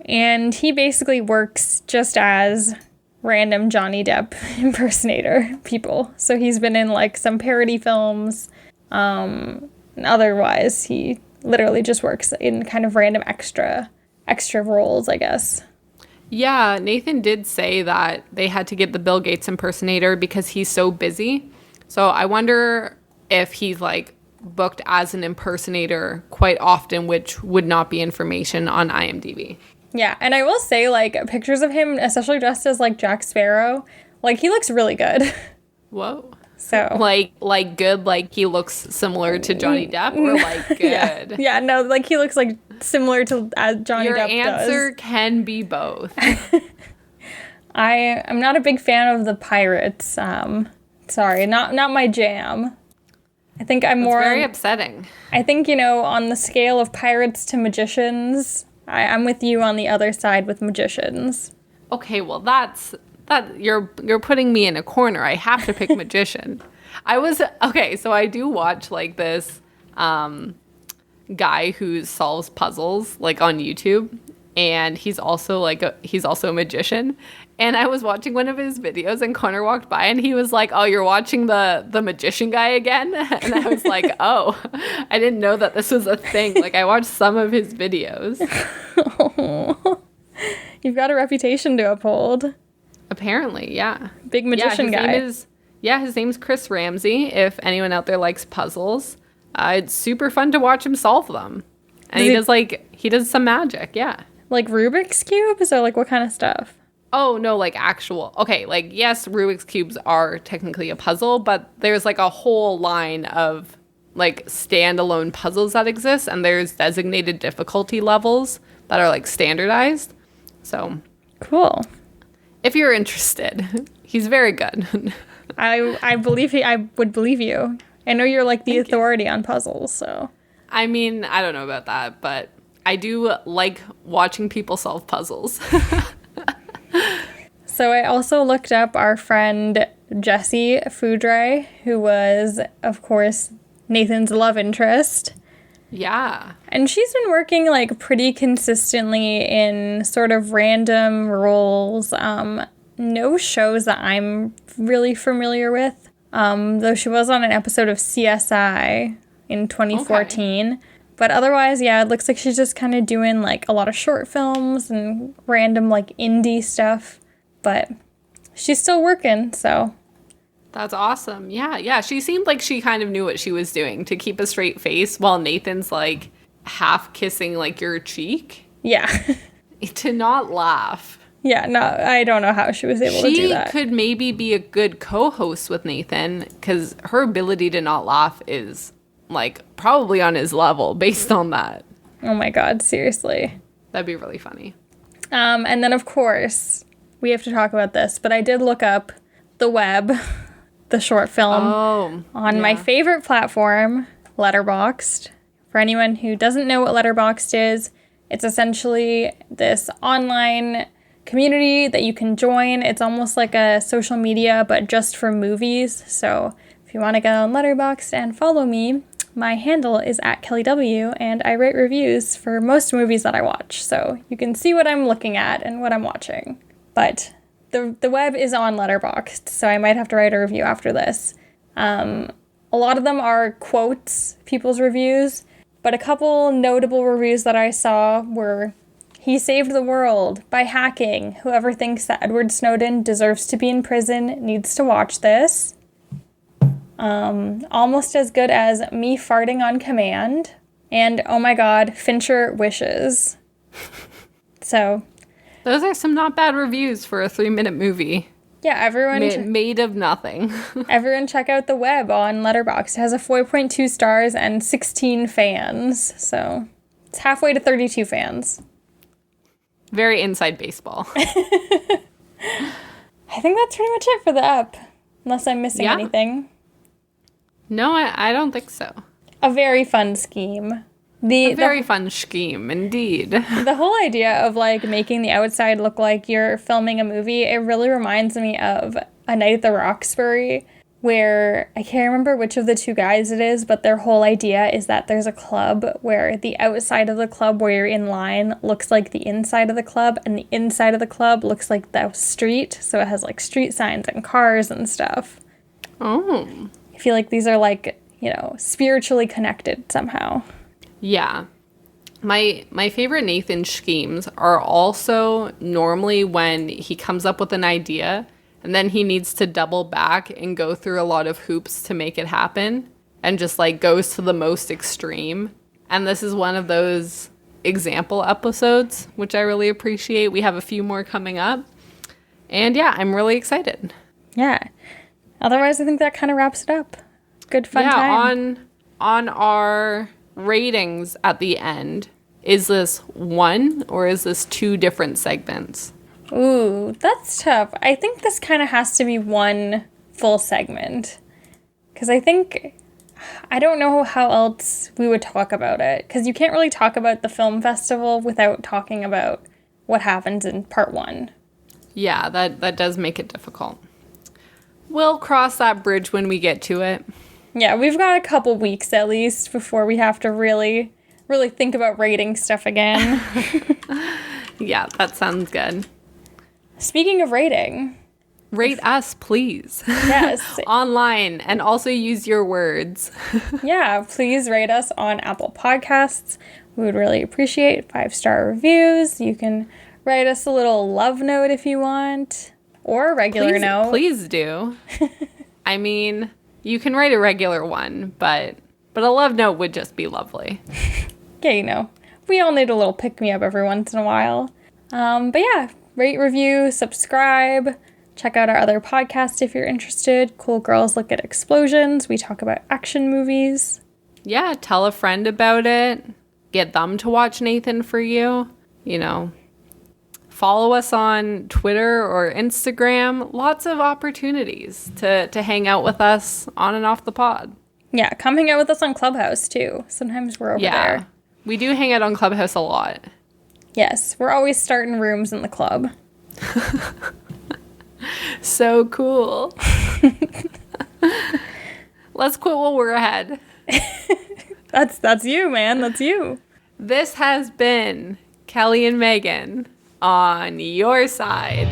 And he basically works just as random Johnny Depp impersonator people. So he's been in, like, some parody films. And otherwise, he literally just works in kind of random extra roles, I guess. Yeah, Nathan did say that they had to get the Bill Gates impersonator because he's so busy. So I wonder if he's like booked as an impersonator quite often, which would not be information on IMDb. Yeah, and I will say, like, pictures of him, especially dressed as, like, Jack Sparrow, like, he looks really good. Whoa. So. Like good, like he looks similar to Johnny Depp, or like good? Yeah, no, like he looks like similar to as Johnny Depp does. Your answer can be both. I'm not a big fan of the pirates. Sorry, not my jam. I think I'm more very upsetting. I think, you know, on the scale of pirates to magicians, I'm with you on the other side with magicians. Okay, well that you're putting me in a corner. I have to pick magician. So I do watch like this guy who solves puzzles like on YouTube, and he's also a magician. And I was watching one of his videos, and Connor walked by, and he was like, "Oh, you're watching the magician guy again?" And I was like, "Oh, I didn't know that this was a thing." Like, I watched some of his videos. Oh, you've got a reputation to uphold. Apparently, yeah. Big magician guy. His name's Chris Ramsey. If anyone out there likes puzzles, it's super fun to watch him solve them. And he does some magic, yeah. Like Rubik's cubes, or like what kind of stuff? Oh, no, like actual. Okay, like, yes, Rubik's cubes are technically a puzzle, but there's like a whole line of like standalone puzzles that exist, and there's designated difficulty levels that are like standardized. So cool. If you're interested, he's very good. I would believe you. I know you're like the authority on puzzles, so. I mean, I don't know about that, but I do like watching people solve puzzles. So I also looked up our friend Jessie Foudray, who was, of course, Nathan's love interest. Yeah. And she's been working like pretty consistently in sort of random roles. no shows that I'm really familiar with. Though she was on an episode of CSI in 2014. Okay. But otherwise, yeah, it looks like she's just kind of doing, like, a lot of short films and random, like, indie stuff. But she's still working, so. That's awesome. Yeah. She seemed like she kind of knew what she was doing to keep a straight face while Nathan's, like, half kissing, like, your cheek. Yeah. To not laugh. Yeah, no, I don't know how she was able to do that. She could maybe be a good co-host with Nathan, because her ability to not laugh is, like, probably on his level based on that. Oh my God, seriously. That'd be really funny. And then, of course, we have to talk about this, but I did look up The Web, the short film, on my favorite platform, Letterboxd. For anyone who doesn't know what Letterboxd is, it's essentially this online community that you can join. It's almost like a social media, but just for movies. So if you want to get on Letterboxd and follow me, my handle is @KellyW, and I write reviews for most movies that I watch. So you can see what I'm looking at and what I'm watching. But the web is on Letterboxd, so I might have to write a review after this. A lot of them are quotes, people's reviews, but a couple notable reviews that I saw were, "He saved the world by hacking. Whoever thinks that Edward Snowden deserves to be in prison needs to watch this." Almost as good as "Me farting on command." And, oh my God, Fincher wishes. So. Those are some not bad reviews for a 3-minute movie. Yeah, everyone... made of nothing. Everyone check out The Web on Letterboxd. It has a 4.2 stars and 16 fans. So, it's halfway to 32 fans. Very inside baseball. I think that's pretty much it for the Ep. Unless I'm missing anything. No, I don't think so. A very fun scheme. A very fun scheme, indeed. The whole idea of, like, making the outside look like you're filming a movie, it really reminds me of A Night at the Roxbury, where I can't remember which of the two guys it is, but their whole idea is that there's a club where the outside of the club where you're in line looks like the inside of the club, and the inside of the club looks like the street, so it has, like, street signs and cars and stuff. Oh. I feel like these are, like, you know, spiritually connected somehow. Yeah. My favorite Nathan schemes are also normally when he comes up with an idea and then he needs to double back and go through a lot of hoops to make it happen and just, like, goes to the most extreme. And this is one of those example episodes, which I really appreciate. We have a few more coming up. And yeah, I'm really excited. Yeah. Otherwise, I think that kind of wraps it up. Good fun time. On our ratings at the end, is this one or is this two different segments? Ooh, that's tough. I think this kind of has to be one full segment. Because I don't know how else we would talk about it. Because you can't really talk about the film festival without talking about what happens in part one. Yeah, that does make it difficult. We'll cross that bridge when we get to it. Yeah, we've got a couple weeks at least before we have to really, really think about rating stuff again. Yeah, that sounds good. Speaking of rating. Rate us, please. Yes. Online, and also use your words. Yeah, please rate us on Apple Podcasts. We would really appreciate 5-star reviews. You can write us a little love note if you want, or a regular note. Please do. I mean, you can write a regular one, but a love note would just be lovely. Yeah, you know, we all need a little pick-me-up every once in a while. But yeah, rate, review, subscribe. Check out our other podcast if you're interested. Cool Girls Look at Explosions. We talk about action movies. Yeah, tell a friend about it. Get them to watch Nathan for you. You know, follow us on Twitter or Instagram. Lots of opportunities to hang out with us on and off the pod. Yeah, come hang out with us on Clubhouse, too. Sometimes we're over there. We do hang out on Clubhouse a lot. Yes, we're always starting rooms in the club. So cool. Let's quit while we're ahead. That's you, man. That's you. This has been Kelly and Meagan on your side.